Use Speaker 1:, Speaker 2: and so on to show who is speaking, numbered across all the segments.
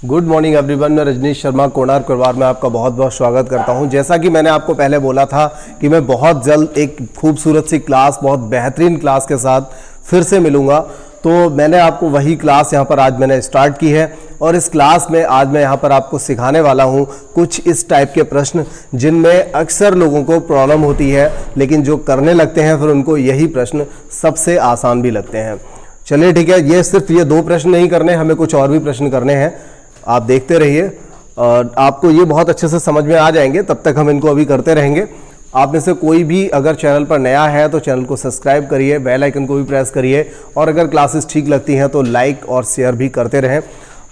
Speaker 1: Good morning everyone. मैं रजनीश शर्मा कोणार्क परिवार में आपका बहुत बहुत स्वागत करता हूं। जैसा कि मैंने आपको पहले बोला था कि मैं बहुत जल्द एक खूबसूरत सी क्लास, बहुत बेहतरीन क्लास के साथ फिर से मिलूंगा, तो मैंने आपको वही क्लास यहाँ पर आज मैंने स्टार्ट की है। और इस क्लास में आज मैं यहाँ पर आपको सिखाने वाला हूँ कुछ इस टाइप के प्रश्न जिनमें अक्सर लोगों को प्रॉब्लम होती है, लेकिन जो करने लगते हैं फिर उनको यही प्रश्न सबसे आसान भी लगते हैं। चलिए ठीक है, ये सिर्फ ये 2 प्रश्न नहीं करने, हमें कुछ और भी प्रश्न करने हैं। आप देखते रहिए और आपको ये बहुत अच्छे से समझ में आ जाएंगे। तब तक हम इनको अभी करते रहेंगे। आप में से कोई भी अगर चैनल पर नया है तो चैनल को सब्सक्राइब करिए, बेल आइकन को भी प्रेस करिए, और अगर क्लासेस ठीक लगती हैं तो लाइक और शेयर भी करते रहें।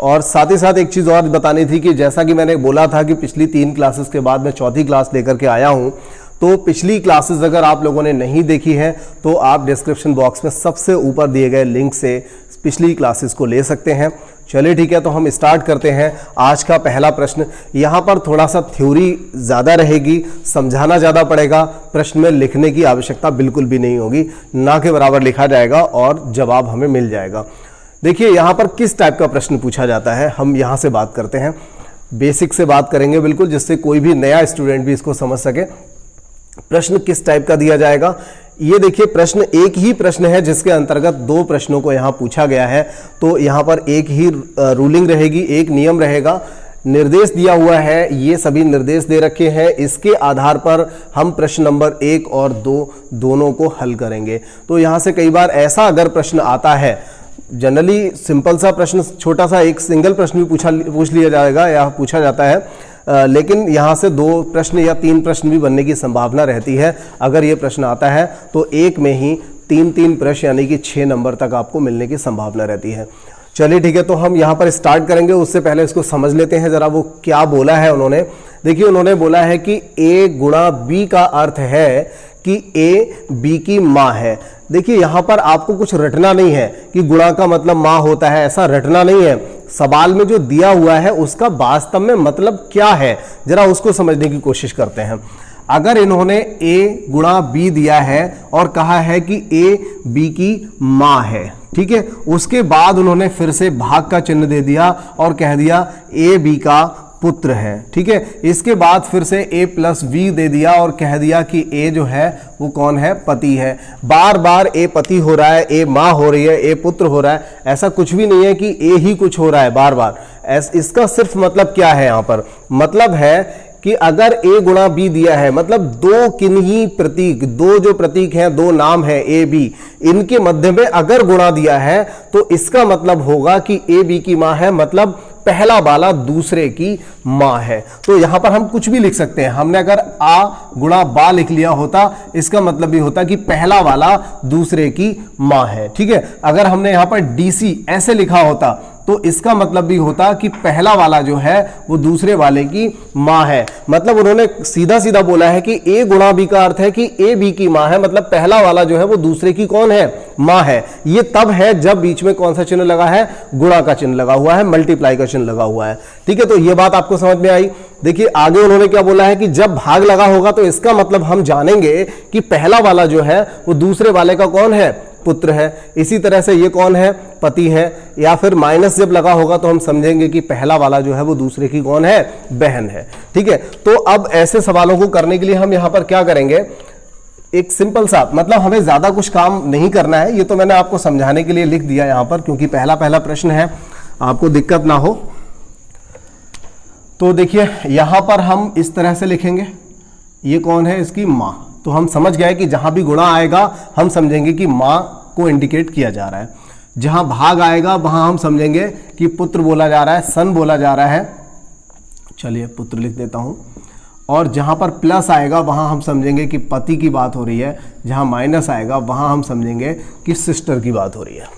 Speaker 1: और साथ ही साथ एक चीज़ और बतानी थी कि जैसा कि मैंने बोला था कि पिछली 3 क्लासेस के बाद मैं चौथी क्लास लेकर के आया हूँ, तो पिछली क्लासेस अगर आप लोगों ने नहीं देखी है तो आप डिस्क्रिप्शन बॉक्स में सबसे ऊपर दिए गए लिंक से पिछली क्लासेस को ले सकते हैं। चलिए ठीक है, तो हम स्टार्ट करते हैं। आज का पहला प्रश्न, यहाँ पर थोड़ा सा थ्योरी ज़्यादा रहेगी, समझाना ज़्यादा पड़ेगा। प्रश्न में लिखने की आवश्यकता बिल्कुल भी नहीं होगी, ना के बराबर लिखा जाएगा और जवाब हमें मिल जाएगा। देखिए यहाँ पर किस टाइप का प्रश्न पूछा जाता है, हम यहाँ से बात करते हैं। बेसिक से बात करेंगे बिल्कुल, जिससे कोई भी नया स्टूडेंट भी इसको समझ सके। प्रश्न किस टाइप का दिया जाएगा, ये देखिए प्रश्न एक ही प्रश्न है जिसके अंतर्गत 2 प्रश्नों को यहाँ पूछा गया है। तो यहाँ पर एक ही रूलिंग रहेगी, एक नियम रहेगा। निर्देश दिया हुआ है, ये सभी निर्देश दे रखे हैं, इसके आधार पर हम प्रश्न नंबर 1 और 2 दोनों को हल करेंगे। तो यहाँ से कई बार ऐसा अगर प्रश्न आता है, जनरली सिंपल सा प्रश्न, छोटा सा एक सिंगल प्रश्न भी पूछ लिया जाएगा या पूछा जाता है, लेकिन यहाँ से 2 प्रश्न या 3 प्रश्न भी बनने की संभावना रहती है। अगर ये प्रश्न आता है तो एक में ही 3-3 प्रश्न यानी कि 6 नंबर तक आपको मिलने की संभावना रहती है। चलिए ठीक है, तो हम यहाँ पर स्टार्ट करेंगे। उससे पहले इसको समझ लेते हैं जरा, वो क्या बोला है उन्होंने। देखिए उन्होंने बोला है कि A गुणा B का अर्थ है कि A B की माँ है। देखिए यहाँ पर आपको कुछ रटना नहीं है कि गुणा का मतलब माँ होता है, ऐसा रटना नहीं है। सवाल में जो दिया हुआ है उसका वास्तव में मतलब क्या है, जरा उसको समझने की कोशिश करते हैं। अगर इन्होंने A गुणा B दिया है और कहा है कि A B की माँ है, ठीक है, उसके बाद उन्होंने फिर से भाग का चिन्ह दे दिया और कह दिया A B का पुत्र है, ठीक है। इसके बाद फिर से A प्लस V दे दिया और कह दिया कि A जो है वो कौन है, पति है। बार बार A पति हो रहा है, A माँ हो रही है, A पुत्र हो रहा है, ऐसा कुछ भी नहीं है कि A ही कुछ हो रहा है बार बार। इसका सिर्फ मतलब क्या है, यहाँ पर मतलब है कि अगर A गुणा B दिया है, मतलब 2 किन्हीं प्रतीक, 2 जो प्रतीक हैं, 2 नाम है A B, इनके मध्य में अगर गुणा दिया है तो इसका मतलब होगा कि A B की माँ है, मतलब पहला वाला दूसरे की माँ है। तो यहां पर हम कुछ भी लिख सकते हैं। हमने अगर आ गुणा बा लिख लिया होता, इसका मतलब भी होता कि पहला वाला दूसरे की माँ है, ठीक है। अगर हमने यहां पर DC ऐसे लिखा होता तो इसका मतलब भी होता कि पहला वाला जो है वो दूसरे वाले की माँ है। मतलब उन्होंने सीधा सीधा बोला है कि A गुणा B का अर्थ है कि A B की माँ है, मतलब पहला वाला जो है वो दूसरे की कौन है, माँ है। ये तब है जब बीच में कौन सा चिन्ह लगा है, गुणा का चिन्ह लगा हुआ है, मल्टीप्लाई का चिन्ह लगा हुआ है, ठीक है। तो ये बात आपको समझ में आई। देखिए आगे उन्होंने क्या बोला है कि जब भाग लगा होगा तो इसका मतलब हम जानेंगे कि पहला वाला जो है वो दूसरे वाले का कौन है, पुत्र है। इसी तरह से ये कौन है, पति है। या फिर माइनस जब लगा होगा तो हम समझेंगे कि पहला वाला जो है वो दूसरे की कौन है, बहन है, ठीक है। तो अब ऐसे सवालों को करने के लिए हम यहां पर क्या करेंगे, एक सिंपल सा, मतलब हमें ज्यादा कुछ काम नहीं करना है। ये तो मैंने आपको समझाने के लिए लिख दिया यहां पर, क्योंकि पहला प्रश्न है, आपको दिक्कत ना हो। तो देखिए यहां पर हम इस तरह से लिखेंगे, ये कौन है, इसकी मां। तो हम समझ गए कि जहां भी गुणा आएगा हम समझेंगे कि मां को इंडिकेट किया जा रहा है। जहां भाग आएगा वहां हम समझेंगे कि पुत्र बोला जा रहा है, सन बोला जा रहा है। चलिए पुत्र लिख देता हूं। और जहां पर प्लस आएगा वहां हम समझेंगे कि पति की बात हो रही है। जहां माइनस आएगा वहां हम समझेंगे कि सिस्टर की बात हो रही है।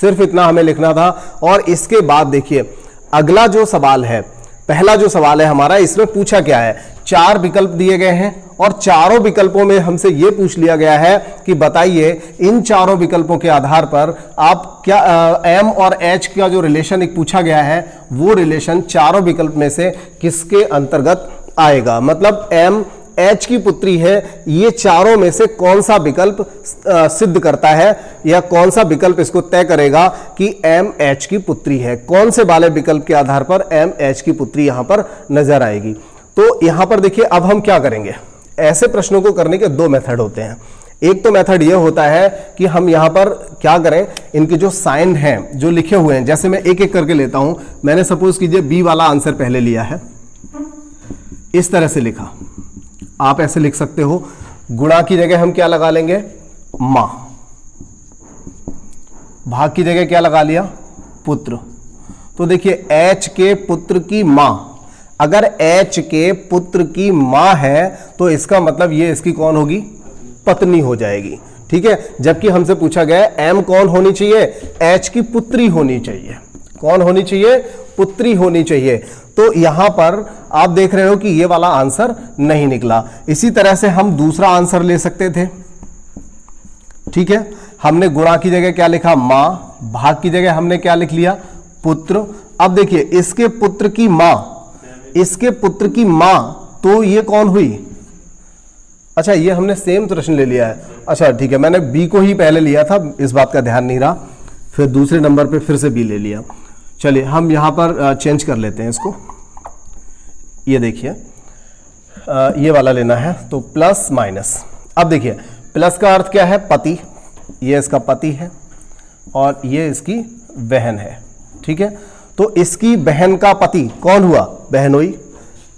Speaker 1: सिर्फ इतना हमें लिखना था। और इसके बाद देखिए अगला जो सवाल है, पहला जो सवाल है हमारा, इसमें पूछा क्या है, 4 विकल्प दिए गए हैं और चारों विकल्पों में हमसे यह पूछ लिया गया है कि बताइए इन चारों विकल्पों के आधार पर आप क्या M और H का जो रिलेशन एक पूछा गया है वो रिलेशन चारों विकल्प में से किसके अंतर्गत आएगा। मतलब M H की पुत्री है, ये चारों में से कौन सा विकल्प सिद्ध करता है या कौन सा विकल्प इसको तय करेगा कि M H की पुत्री है, कौन से वाले विकल्प के आधार पर M H की पुत्री यहां पर नजर आएगी। तो यहां पर देखिए अब हम क्या करेंगे, ऐसे प्रश्नों को करने के दो मेथड होते हैं। एक तो मेथड ये होता है कि हम यहां पर क्या करें, इनके जो साइन हैं जो लिखे हुए हैं, जैसे मैं एक एक करके लेता हूं। मैंने सपोज कीजिए बी वाला आंसर पहले लिया है, इस तरह से लिखा, आप ऐसे लिख सकते हो। गुणा की जगह हम क्या लगा लेंगे, मां। भाग की जगह क्या लगा लिया, पुत्र। तो देखिए H के पुत्र की मां, अगर H के पुत्र की मां है तो इसका मतलब ये इसकी कौन होगी, पत्नी हो जाएगी। ठीक है, जबकि हमसे पूछा गया M कौन होनी चाहिए, H की पुत्री होनी चाहिए। कौन होनी चाहिए, पुत्री होनी चाहिए। तो यहां पर आप देख रहे हो कि ये वाला आंसर नहीं निकला। इसी तरह से हम दूसरा आंसर ले सकते थे। ठीक है, हमने गुणा की जगह क्या लिखा, मां। भाग की जगह हमने क्या लिख लिया, पुत्र। अब देखिए इसके पुत्र की मां, इसके पुत्र की मां, तो ये कौन हुई, अच्छा ये हमने सेम प्रश्न ले लिया है। अच्छा ठीक है, मैंने बी को ही पहले लिया था, इस बात का ध्यान नहीं रहा, फिर दूसरे नंबर पे फिर से बी ले लिया। चलिए हम यहां पर चेंज कर लेते हैं इसको। ये देखिए ये वाला लेना है, तो प्लस माइनस। अब देखिए प्लस का अर्थ क्या है, पति, ये इसका पति है और ये इसकी बहन है। ठीक है, तो इसकी बहन का पति कौन हुआ, बहनोई।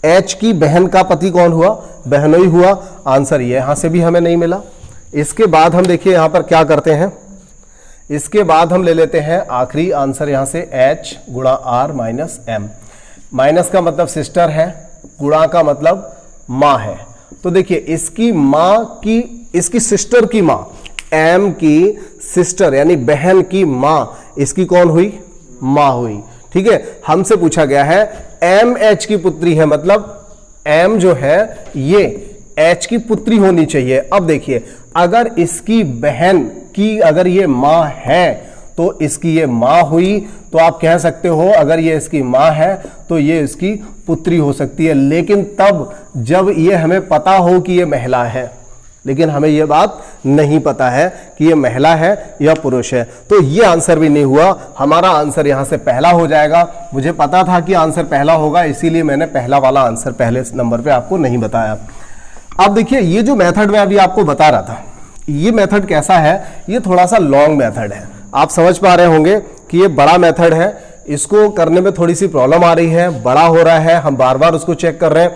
Speaker 1: H की बहन का पति कौन हुआ, बहनोई हुआ। आंसर ये यहां से भी हमें नहीं मिला। इसके बाद हम देखिए यहां पर क्या करते हैं, इसके बाद हम ले लेते हैं आखिरी आंसर यहां से, H गुणा R माइनस M। माइनस का मतलब सिस्टर है, गुणा का मतलब मां है। तो देखिए इसकी मां की, इसकी सिस्टर की मां, M की सिस्टर यानी बहन की मां, इसकी कौन हुई, मां हुई। ठीक है, हमसे पूछा गया है M H की पुत्री है, मतलब M जो है ये H की पुत्री होनी चाहिए। अब देखिए अगर इसकी बहन की अगर ये मां है तो इसकी ये मां हुई, तो आप कह सकते हो अगर ये इसकी मां है तो ये इसकी पुत्री हो सकती है। लेकिन तब जब ये हमें पता हो कि ये महिला है, लेकिन हमें यह बात नहीं पता है कि ये महिला है या पुरुष है, तो ये आंसर भी नहीं हुआ। हमारा आंसर यहां से पहला हो जाएगा। मुझे पता था कि आंसर पहला होगा, इसीलिए मैंने पहला वाला आंसर पहले नंबर पे आपको नहीं बताया। अब देखिए ये जो मेथड मैं अभी आपको बता रहा था, ये मेथड कैसा है, ये थोड़ा सा लॉन्ग मेथड है। आप समझ पा रहे होंगे कि ये बड़ा मेथड है, इसको करने में थोड़ी सी प्रॉब्लम आ रही है, बड़ा हो रहा है, हम बार बार उसको चेक कर रहे हैं।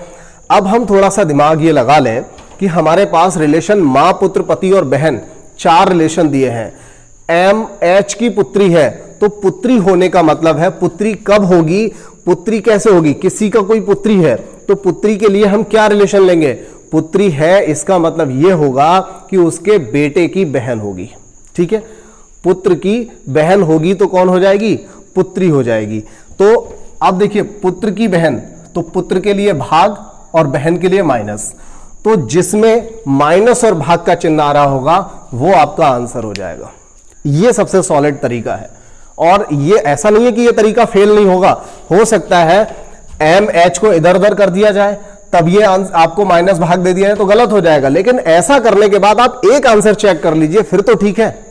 Speaker 1: अब हम थोड़ा सा दिमाग ये लगा लें कि हमारे पास रिलेशन मां, पुत्र, पति और बहन, 4 रिलेशन दिए हैं। M H की पुत्री है, तो पुत्री होने का मतलब है पुत्री कब होगी, पुत्री कैसे होगी, किसी का कोई पुत्री है तो पुत्री के लिए हम क्या रिलेशन लेंगे, पुत्री है, इसका मतलब यह होगा कि उसके बेटे की बहन होगी। ठीक है, पुत्र की बहन होगी तो कौन हो जाएगी, पुत्री हो जाएगी। तो अब देखिए पुत्र की बहन, तो पुत्र के लिए भाग और बहन के लिए माइनस, तो जिसमें माइनस और भाग का चिन्ह आ रहा होगा वो आपका आंसर हो जाएगा। ये सबसे सॉलिड तरीका है, और ये ऐसा नहीं है कि ये तरीका फेल नहीं होगा। हो सकता है M H को इधर उधर कर दिया जाए, तब ये आपको माइनस भाग दे दिया है तो गलत हो जाएगा, लेकिन ऐसा करने के बाद आप एक आंसर चेक कर लीजिए, फिर तो ठीक है।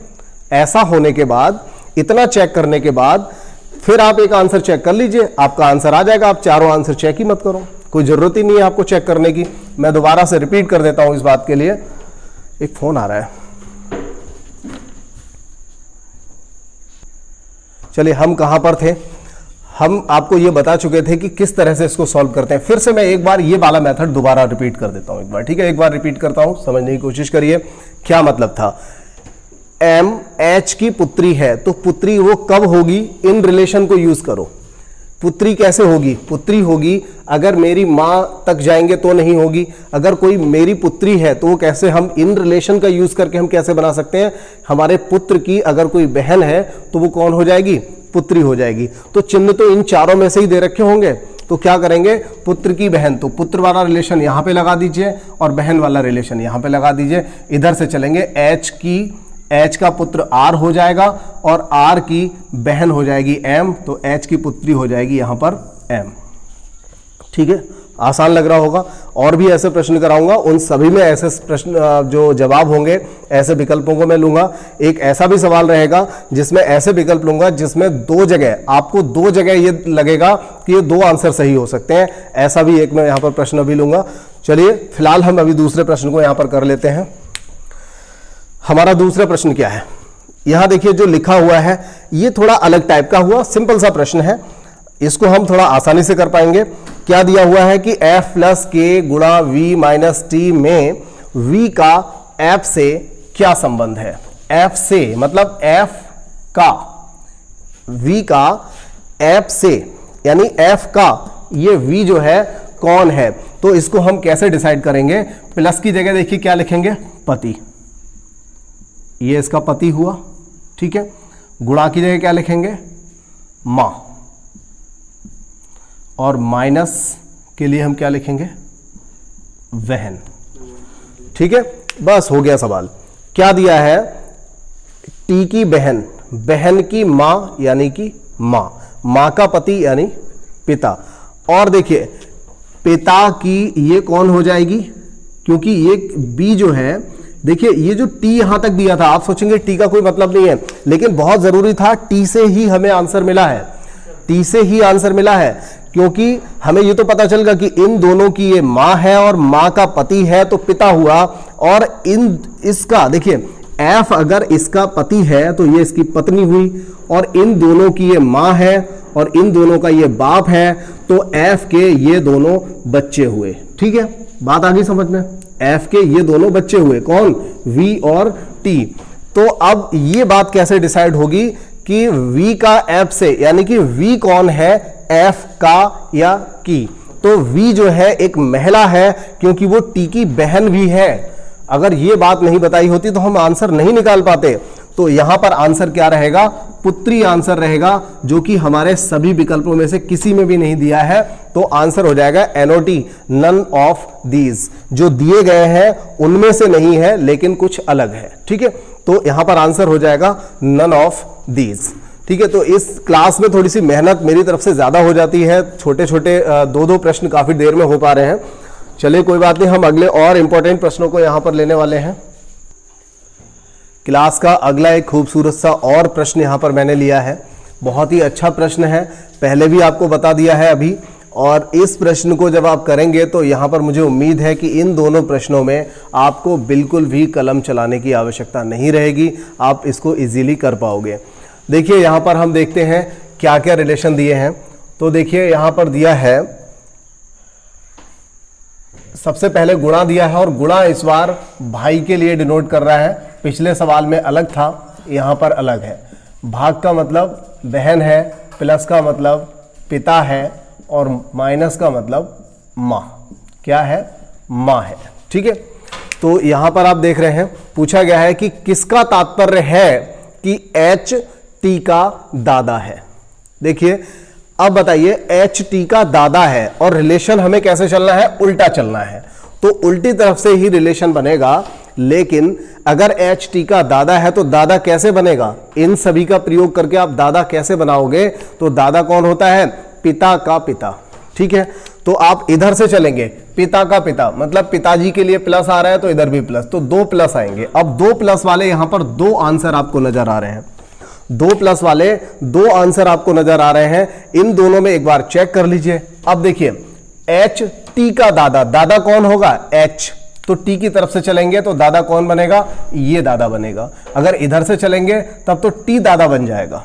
Speaker 1: ऐसा होने के बाद, इतना चेक करने के बाद फिर आप एक आंसर चेक कर लीजिए, आपका आंसर आ जाएगा। आप चारों आंसर चेक ही मत करो, कोई जरूरत ही नहीं है आपको चेक करने की। मैं दोबारा से रिपीट कर देता हूं इस बात के लिए। एक फोन आ रहा है, चलिए हम कहां पर थे, हम आपको ये बता चुके थे कि किस तरह से इसको सॉल्व करते हैं। फिर से मैं एक बार ये वाला मेथड दोबारा रिपीट कर देता हूं एक बार, ठीक है। एक बार रिपीट करता हूं, समझने की कोशिश करिए क्या मतलब था। M H की पुत्री है, तो पुत्री वो कब होगी, इन रिलेशन को यूज करो। पुत्री कैसे होगी, पुत्री होगी अगर मेरी मां तक जाएंगे तो नहीं होगी। अगर कोई मेरी पुत्री है तो वो कैसे, हम इन रिलेशन का यूज करके हम कैसे बना सकते हैं, हमारे पुत्र की अगर कोई बहन है तो वो कौन हो जाएगी, पुत्री हो जाएगी। तो चिन्ह तो इन चारों में से ही दे रखे होंगे, तो क्या करेंगे, पुत्र की बहन, तो पुत्र वाला रिलेशन यहां पे लगा दीजिए और बहन वाला रिलेशन यहां पे लगा दीजिए। इधर से चलेंगे, H का पुत्र R हो जाएगा और R की बहन हो जाएगी M, तो H की पुत्री हो जाएगी यहां पर M। ठीक है, आसान लग रहा होगा। और भी ऐसे प्रश्न कराऊंगा, उन सभी में ऐसे प्रश्न जो जवाब होंगे ऐसे विकल्पों को मैं लूंगा। एक ऐसा भी सवाल रहेगा जिसमें ऐसे विकल्प लूंगा जिसमें आपको दो जगह ये लगेगा कि ये दो आंसर सही हो सकते हैं, ऐसा भी एक मैं यहां पर प्रश्न भी लूंगा। चलिए फिलहाल हम अभी दूसरे प्रश्न को यहां पर कर लेते हैं। हमारा दूसरा प्रश्न क्या है, यहां देखिए जो लिखा हुआ है ये थोड़ा अलग टाइप का हुआ, सिंपल सा प्रश्न है, इसको हम थोड़ा आसानी से कर पाएंगे। क्या दिया हुआ है कि f प्लस के गुणा v माइनस टी में v का f से क्या संबंध है। f से मतलब f का v का f से, यानी f का ये v जो है कौन है, तो इसको हम कैसे डिसाइड करेंगे। प्लस की जगह देखिए क्या लिखेंगे, पति, ये इसका पति हुआ, ठीक है। गुणा की जगह क्या लिखेंगे, मां, और माइनस के लिए हम क्या लिखेंगे, बहन, ठीक है। बस हो गया सवाल। क्या दिया है, टी की बहन, बहन की मां यानी कि मां, मां का पति यानी पिता, और देखिए पिता की ये कौन हो जाएगी, क्योंकि ये बी जो है, देखिए ये जो टी यहां तक दिया था, आप सोचेंगे टी का कोई मतलब नहीं है, लेकिन बहुत जरूरी था, टी से ही हमें आंसर मिला है, टी से ही आंसर मिला है, क्योंकि हमें ये तो पता चल गया कि इन दोनों की ये मां है और मां का पति है तो पिता हुआ, और इसका देखिए एफ अगर इसका पति है तो ये इसकी पत्नी हुई, और इन दोनों की ये मां है और इन दोनों का ये बाप है, तो एफ के ये दोनों बच्चे हुए, ठीक है। बात आ गई समझ में, एफ के ये दोनों बच्चे हुए, कौन, वी और टी। तो अब ये बात कैसे डिसाइड होगी कि v का f से, यानी कि v कौन है, f का या की, तो v जो है एक महिला है, क्योंकि वो t की बहन भी है। अगर ये बात नहीं बताई होती तो हम आंसर नहीं निकाल पाते। तो यहां पर आंसर क्या रहेगा, पुत्री आंसर रहेगा, जो कि हमारे सभी विकल्पों में से किसी में भी नहीं दिया है, तो आंसर हो जाएगा NOT, नन ऑफ दीज, जो दिए गए हैं उनमें से नहीं है लेकिन कुछ अलग है, ठीक है। तो यहां पर आंसर हो जाएगा नन ऑफ दीज, ठीक है। तो इस क्लास में थोड़ी सी मेहनत मेरी तरफ से ज्यादा हो जाती है, छोटे छोटे दो प्रश्न काफी देर में हो पा रहे हैं। चलिए कोई बात नहीं, हम अगले और इंपॉर्टेंट प्रश्नों को यहां पर लेने वाले हैं। क्लास का अगला एक खूबसूरत सा और प्रश्न यहां पर मैंने लिया है, बहुत ही अच्छा प्रश्न है, पहले भी आपको बता दिया है अभी, और इस प्रश्न को जब आप करेंगे तो यहां पर मुझे उम्मीद है कि इन दोनों प्रश्नों में आपको बिल्कुल भी कलम चलाने की आवश्यकता नहीं रहेगी, आप इसको इजीली कर पाओगे। देखिए यहां पर हम देखते हैं क्या क्या रिलेशन दिए हैं। तो देखिए यहां पर दिया है, सबसे पहले गुणा दिया है, और गुणा इस बार भाई के लिए डिनोट कर रहा है, पिछले सवाल में अलग था, यहां पर अलग है। भाग का मतलब बहन है, प्लस का मतलब पिता है, और माइनस का मतलब मां, क्या है, मां है, ठीक है। तो यहां पर आप देख रहे हैं पूछा गया है कि किसका तात्पर्य है कि एच टी का दादा है। देखिए अब बताइए, एच टी का दादा है और रिलेशन हमें कैसे चलना है, उल्टा चलना है, तो उल्टी तरफ से ही रिलेशन बनेगा। लेकिन अगर एच टी का दादा है तो दादा कैसे बनेगा, इन सभी का प्रयोग करके आप दादा कैसे बनाओगे, तो दादा कौन होता है, पिता का पिता, ठीक है। तो आप इधर से चलेंगे, पिता का पिता मतलब पिताजी के लिए प्लस आ रहा है तो इधर भी प्लस, तो दो प्लस आएंगे। अब दो प्लस वाले यहां पर दो आंसर आपको नजर आ रहे हैं, दो प्लस वाले दो आंसर आपको नजर आ रहे हैं, इन दोनों में एक बार चेक कर लीजिए। अब देखिए एच टी का दादा, दादा कौन होगा, एच, तो टी की तरफ से चलेंगे तो दादा कौन बनेगा, ये दादा बनेगा। अगर इधर से चलेंगे तब तो टी दादा बन जाएगा।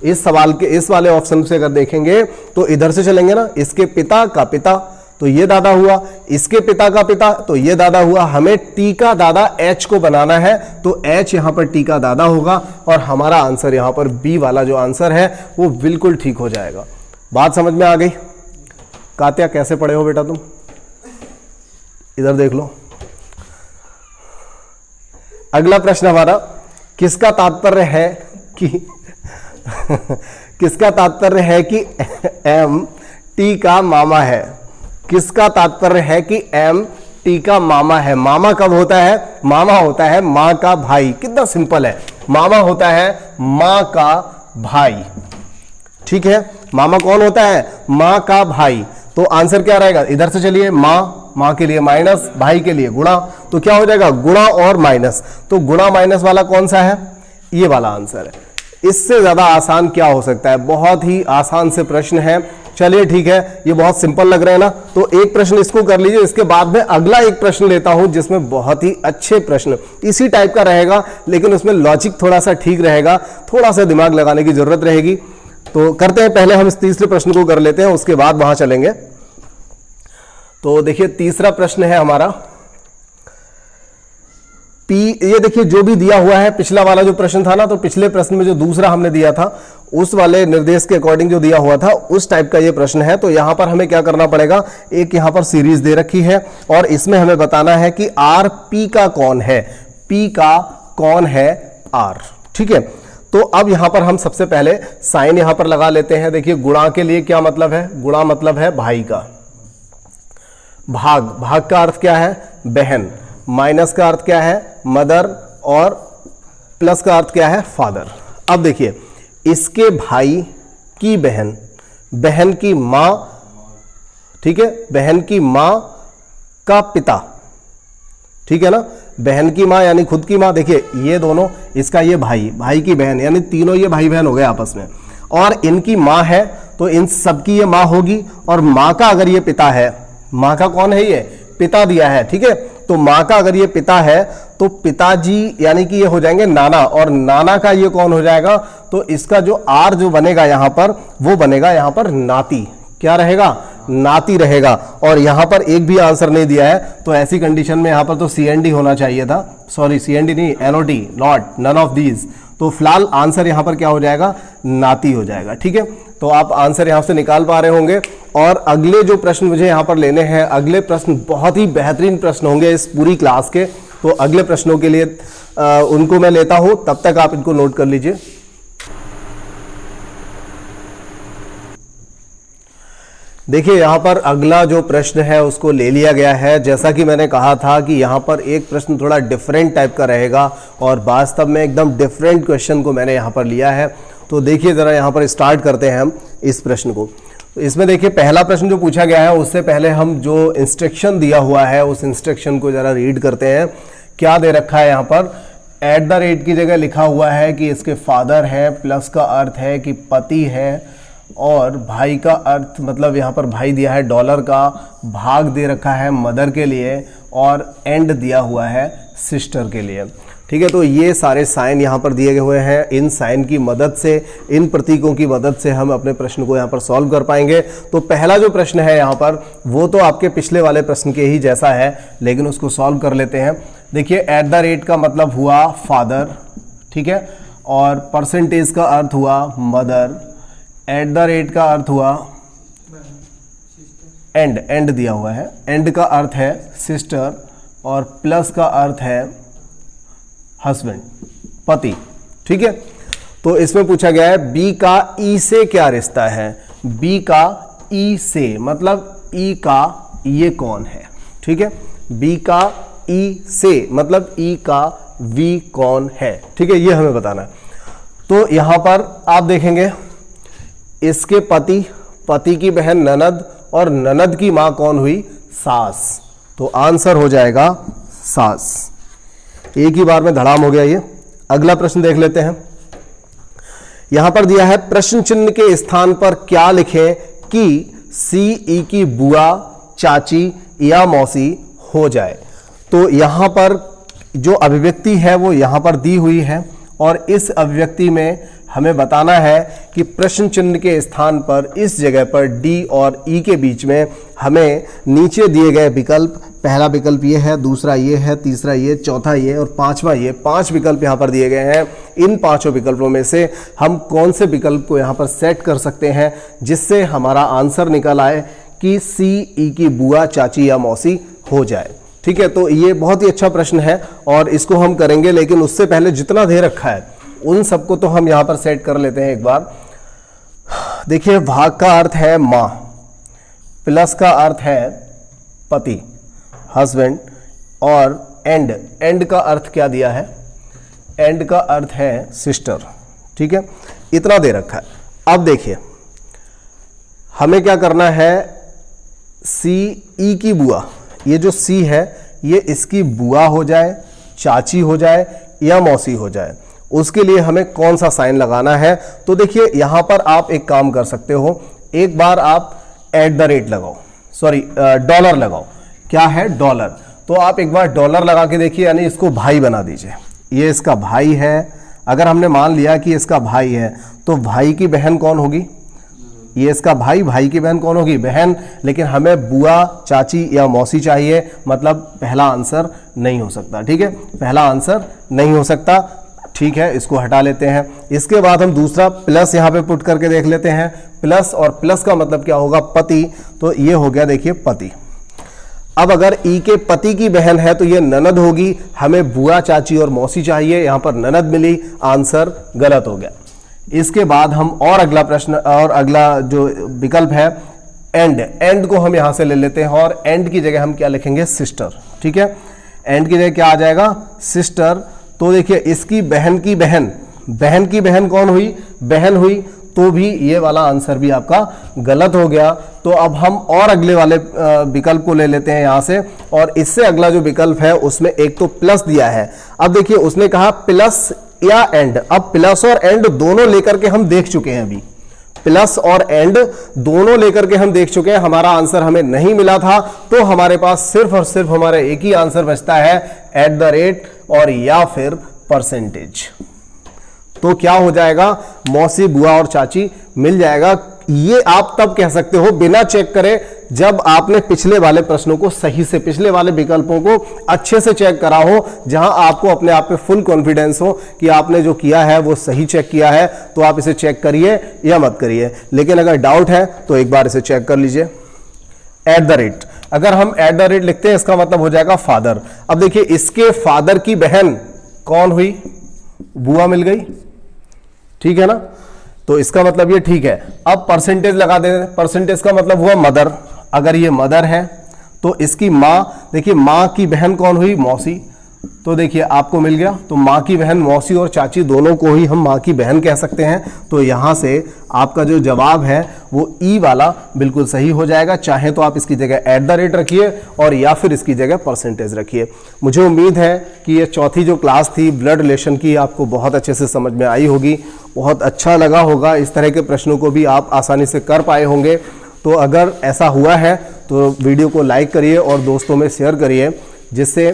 Speaker 1: इस सवाल के इस वाले ऑप्शन से अगर देखेंगे तो इधर से चलेंगे ना, इसके पिता का पिता तो ये दादा हुआ, इसके पिता का पिता तो ये दादा हुआ। हमें टी का दादा एच को बनाना है, तो एच यहां पर टी का दादा होगा, और हमारा आंसर यहां पर बी वाला जो आंसर है वो बिल्कुल ठीक हो जाएगा। बात समझ में आ गई। कात्या कैसे पढ़े हो बेटा तुम, इधर देख लो। अगला प्रश्न हमारा, किसका तात्पर्य है कि किसका तात्पर्य है कि एम टी का मामा है, किसका तात्पर्य है कि एम टी का मामा है। मामा कब होता है, मामा होता है मां का भाई, कितना सिंपल है, मामा होता है मां का भाई, ठीक है। मामा कौन होता है, मां का भाई, तो आंसर क्या रहेगा, इधर से चलिए माँ के लिए माइनस, भाई के लिए गुणा, तो क्या हो जाएगा गुणा और माइनस, तो गुणा माइनस वाला कौन सा है, ये वाला आंसर है। इससे ज्यादा आसान क्या हो सकता है, बहुत ही आसान से प्रश्न है। चलिए ठीक है, ये बहुत सिंपल लग रहा है ना, तो एक प्रश्न इसको कर लीजिए, इसके बाद में अगला एक प्रश्न लेता हूं जिसमें बहुत ही अच्छे प्रश्न इसी टाइप का रहेगा, लेकिन उसमें लॉजिक थोड़ा सा ठीक रहेगा, थोड़ा सा दिमाग लगाने की जरूरत रहेगी। तो करते हैं, पहले हम इस तीसरे प्रश्न को कर लेते हैं, उसके बाद वहां चलेंगे। तो देखिए तीसरा प्रश्न है हमारा ये देखिए जो भी दिया हुआ है, पिछला वाला जो प्रश्न था ना, तो पिछले प्रश्न में जो दूसरा हमने दिया था उस वाले निर्देश के अकॉर्डिंग जो दिया हुआ था उस टाइप का ये प्रश्न है। तो यहां पर हमें क्या करना पड़ेगा, एक यहां पर सीरीज दे रखी है और इसमें हमें बताना है कि आर पी का कौन है, पी का कौन है आर। ठीक है, तो अब यहां पर हम सबसे पहले साइन यहां पर लगा लेते हैं। देखिए गुणा के लिए क्या मतलब है, गुणा मतलब है भाई का, भाग का अर्थ क्या है बहन, माइनस का अर्थ क्या है मदर और प्लस का अर्थ क्या है फादर। अब देखिए इसके भाई की बहन, बहन की मां, ठीक है, बहन की मां का पिता, ठीक है ना, बहन की मां यानी खुद की मां। देखिए ये दोनों, इसका ये भाई, भाई की बहन, यानी तीनों ये भाई बहन हो गए आपस में, और इनकी मां है तो इन सबकी ये मां होगी, और मां का अगर ये पिता है, मां का कौन है ये पिता दिया है, ठीक है, तो मां का अगर ये पिता है तो पिताजी यानी कि ये हो जाएंगे नाना, और नाना का ये कौन हो जाएगा, तो इसका जो आर जो बनेगा यहां पर वो बनेगा यहां पर नाती, क्या रहेगा नाती रहेगा। और यहां पर एक भी आंसर नहीं दिया है, तो ऐसी कंडीशन में यहां पर तो सीएनडी होना चाहिए था, सॉरी सीएनडी नहीं N O T, not, none of these. तो फिलहाल आंसर यहां पर क्या हो जाएगा नाती हो जाएगा। ठीक है, तो आप आंसर यहां से निकाल पा रहे होंगे। और अगले जो प्रश्न मुझे यहां पर लेने हैं, अगले प्रश्न बहुत ही बेहतरीन प्रश्न होंगे इस पूरी क्लास के, तो अगले प्रश्नों के लिए उनको मैं लेता हूं, तब तक आप इनको नोट कर लीजिए। देखिए यहां पर अगला जो प्रश्न है उसको ले लिया गया है। जैसा कि मैंने कहा था कि यहां पर एक प्रश्न थोड़ा डिफरेंट टाइप का रहेगा, और वास्तव में एकदम डिफरेंट क्वेश्चन को मैंने यहां पर लिया है। तो देखिए जरा यहां पर स्टार्ट करते हैं हम इस प्रश्न को। इसमें देखिए पहला प्रश्न जो पूछा गया है, उससे पहले हम जो इंस्ट्रक्शन दिया हुआ है उस इंस्ट्रक्शन को जरा रीड करते हैं। क्या दे रखा है यहाँ पर, @ की जगह लिखा हुआ है कि इसके फादर है, प्लस का अर्थ है कि पति है, और भाई का अर्थ मतलब यहाँ पर भाई दिया है डॉलर का, भाग दे रखा है मदर के लिए, और एंड दिया हुआ है सिस्टर के लिए। ठीक है, तो ये सारे साइन यहाँ पर दिए हुए हैं। इन साइन की मदद से, इन प्रतीकों की मदद से हम अपने प्रश्न को यहाँ पर सॉल्व कर पाएंगे। तो पहला जो प्रश्न है यहाँ पर वो तो आपके पिछले वाले प्रश्न के ही जैसा है, लेकिन उसको सॉल्व कर लेते हैं। देखिए @ का मतलब हुआ फादर, ठीक है, और परसेंटेज का अर्थ हुआ मदर, @ का अर्थ हुआ एंड दिया हुआ है, एंड का अर्थ है सिस्टर, और प्लस का अर्थ है हस्बैंड, पति। ठीक है, तो इसमें पूछा गया है बी का ई से क्या रिश्ता है, बी का ई से मतलब ई का ये कौन है। ठीक है, बी का ई से मतलब ई का वी कौन है। ठीक है, ये हमें बताना है। तो यहां पर आप देखेंगे इसके पति की बहन ननद, और ननद की मां कौन हुई सास, तो आंसर हो जाएगा सास। एक ही बार में धड़ाम हो गया ये। अगला प्रश्न देख लेते हैं। यहां पर दिया है प्रश्न चिन्ह के स्थान पर क्या लिखें कि सीई की बुआ, चाची या मौसी हो जाए। तो यहां पर जो अभिव्यक्ति है वो यहां पर दी हुई है, और इस अभिव्यक्ति में हमें बताना है कि प्रश्न चिन्ह के स्थान पर इस जगह पर डी और ई के बीच में हमें नीचे दिए गए विकल्प, पहला विकल्प ये है, दूसरा ये है, तीसरा ये, चौथा ये और पांचवा ये, 5 विकल्प यहाँ पर दिए गए हैं। इन 5 विकल्पों में से हम कौन से विकल्प को यहाँ पर सेट कर सकते हैं जिससे हमारा आंसर निकल आए कि सी ई की बुआ, चाची या मौसी हो जाए। ठीक है, तो ये बहुत ही अच्छा प्रश्न है और इसको हम करेंगे, लेकिन उससे पहले जितना दे रखा है उन सबको तो हम यहाँ पर सेट कर लेते हैं एक बार। देखिए भाग का अर्थ है माँ, प्लस का अर्थ है पति, हस्बैंड, और एंड का अर्थ क्या दिया है, एंड का अर्थ है सिस्टर। ठीक है, इतना दे रखा है। अब देखिए हमें क्या करना है, सी ई की बुआ, ये जो सी है ये इसकी बुआ हो जाए, चाची हो जाए या मौसी हो जाए, उसके लिए हमें कौन सा साइन लगाना है। तो देखिए यहां पर आप एक काम कर सकते हो, एक बार आप @ लगाओ, सॉरी डॉलर लगाओ। क्या है? डॉलर। तो आप एक बार डॉलर लगा के देखिए, यानी इसको भाई बना दीजिए। ये इसका भाई है। अगर हमने मान लिया कि इसका भाई है तो भाई की बहन कौन होगी? ये इसका भाई, भाई की बहन कौन होगी? बहन। लेकिन हमें बुआ, चाची या मौसी चाहिए, मतलब पहला आंसर नहीं हो सकता। ठीक है, पहला आंसर नहीं हो सकता। ठीक है, इसको हटा लेते हैं। इसके बाद हम दूसरा प्लस यहां पे पुट करके देख लेते हैं। प्लस, और प्लस का मतलब क्या होगा? पति। तो ये हो गया देखिए पति। अब अगर ई के पति की बहन है तो ये ननद होगी। हमें बुआ, चाची और मौसी चाहिए, यहां पर ननद मिली, आंसर गलत हो गया। इसके बाद हम और अगला प्रश्न और अगला जो विकल्प है एंड, एंड को हम यहां से ले लेते हैं और एंड की जगह हम क्या लिखेंगे? सिस्टर। ठीक है, एंड की जगह क्या आ जाएगा? सिस्टर। तो देखिए इसकी बहन की बहन, बहन की बहन कौन हुई? बहन हुई, तो भी ये वाला आंसर भी आपका गलत हो गया। तो अब हम और अगले वाले विकल्प को ले लेते हैं यहां से, और इससे अगला जो विकल्प है उसमें एक तो प्लस दिया है। अब देखिए उसने कहा प्लस या एंड। अब प्लस और एंड दोनों लेकर के हम देख चुके हैं, अभी प्लस और एंड दोनों लेकर के हम देख चुके हैं, हमारा आंसर हमें नहीं मिला था। तो हमारे पास सिर्फ और सिर्फ हमारा एक ही आंसर बचता है @ और या फिर परसेंटेज। तो क्या हो जाएगा? मौसी, बुआ और चाची मिल जाएगा। ये आप तब कह सकते हो बिना चेक करे, जब आपने पिछले वाले प्रश्नों को सही से, पिछले वाले विकल्पों को अच्छे से चेक करा हो, जहां आपको अपने आप पे फुल कॉन्फिडेंस हो कि आपने जो किया है वो सही चेक किया है। तो आप इसे चेक करिए या मत करिए, लेकिन अगर डाउट है तो एक बार इसे चेक कर लीजिए। @ अगर हम @ लिखते हैं इसका मतलब हो जाएगा फादर। अब देखिए इसके फादर की बहन कौन हुई? बुआ मिल गई। ठीक है ना, तो इसका मतलब ये ठीक है। अब परसेंटेज लगा देते हैं। परसेंटेज का मतलब हुआ मदर। अगर ये मदर है तो इसकी मां, देखिए मां की बहन कौन हुई? मौसी। तो देखिए आपको मिल गया। तो मां की बहन, मौसी और चाची दोनों को ही हम मां की बहन कह सकते हैं। तो यहां से आपका जो जवाब है वो ई वाला बिल्कुल सही हो जाएगा। चाहे तो आप इसकी जगह @ रखिए और या फिर इसकी जगह परसेंटेज रखिए। मुझे उम्मीद है कि ये चौथी जो क्लास थी ब्लड रिलेशन की, आपको बहुत अच्छे से समझ में आई होगी, बहुत अच्छा लगा होगा। इस तरह के प्रश्नों को भी आप आसानी से कर पाए होंगे। तो अगर ऐसा हुआ है तो वीडियो को लाइक करिए और दोस्तों में शेयर करिए, जिससे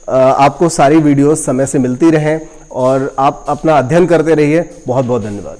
Speaker 1: आपको सारी वीडियोस समय से मिलती रहें और आप अपना अध्ययन करते रहिए। बहुत बहुत धन्यवाद।